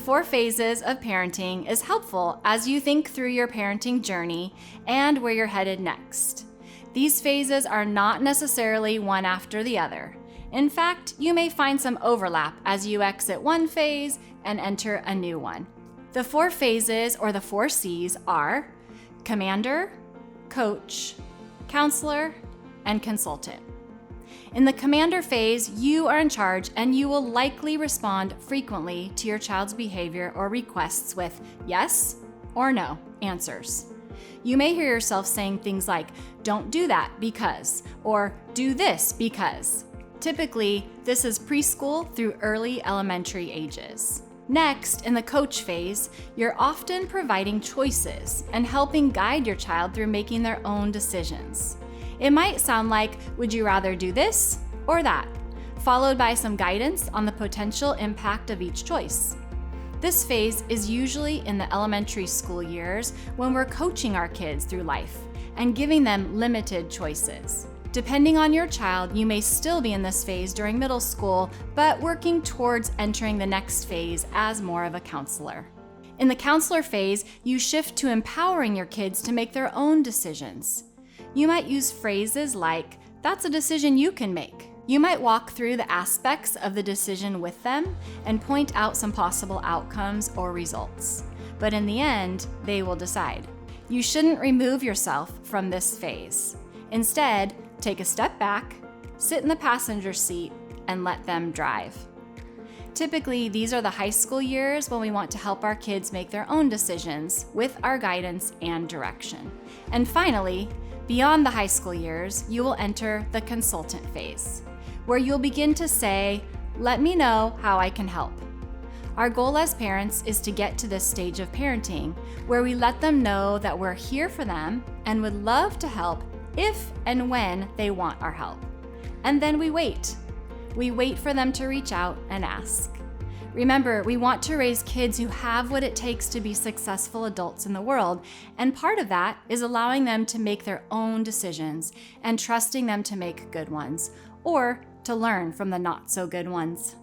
Four Phases of Parenting is helpful as you think through your parenting journey and where you're headed next. These phases are not necessarily one after the other. In fact, you may find some overlap as you exit one phase and enter a new one. The four phases, or the 4 C's, are commander, coach, counselor, and consultant. In the commander phase, you are in charge and you will likely respond frequently to your child's behavior or requests with yes or no answers. You may hear yourself saying things like, "Don't do that because," or "Do this because." Typically, this is preschool through early elementary ages. Next, in the coach phase, you're often providing choices and helping guide your child through making their own decisions. It might sound like, "Would you rather do this or that?" followed by some guidance on the potential impact of each choice. This phase is usually in the elementary school years when we're coaching our kids through life and giving them limited choices. Depending on your child, you may still be in this phase during middle school, but working towards entering the next phase as more of a counselor. In the counselor phase, you shift to empowering your kids to make their own decisions. You might use phrases like, "That's a decision you can make." You might walk through the aspects of the decision with them and point out some possible outcomes or results. But in the end, they will decide. You shouldn't remove yourself from this phase. Instead, take a step back, sit in the passenger seat, and let them drive. Typically, these are the high school years when we want to help our kids make their own decisions with our guidance and direction. And finally, beyond the high school years, you will enter the consultant phase, where you'll begin to say, "Let me know how I can help." Our goal as parents is to get to this stage of parenting where we let them know that we're here for them and would love to help if and when they want our help. And then we wait. We wait for them to reach out and ask. Remember, we want to raise kids who have what it takes to be successful adults in the world, and part of that is allowing them to make their own decisions and trusting them to make good ones, or to learn from the not so good ones.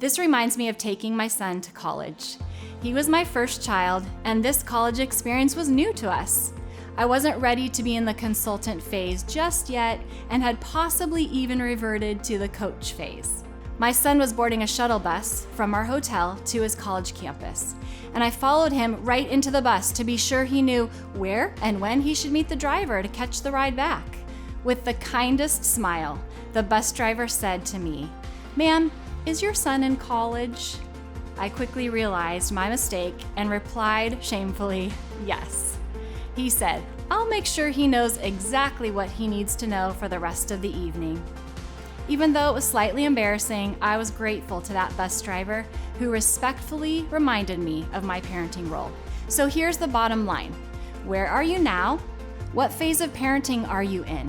This reminds me of taking my son to college. He was my first child, and this college experience was new to us. I wasn't ready to be in the consultant phase just yet and had possibly even reverted to the coach phase. My son was boarding a shuttle bus from our hotel to his college campus, and I followed him right into the bus to be sure he knew where and when he should meet the driver to catch the ride back. With the kindest smile, the bus driver said to me, "Ma'am, is your son in college?" I quickly realized my mistake and replied shamefully, "Yes." He said, "I'll make sure he knows exactly what he needs to know for the rest of the evening." Even though it was slightly embarrassing, I was grateful to that bus driver who respectfully reminded me of my parenting role. So here's the bottom line. Where are you now? What phase of parenting are you in?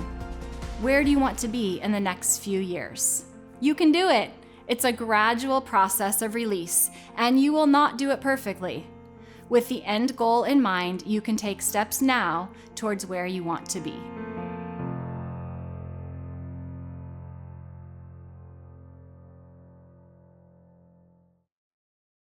Where do you want to be in the next few years? You can do it. It's a gradual process of release, and you will not do it perfectly. With the end goal in mind, you can take steps now towards where you want to be.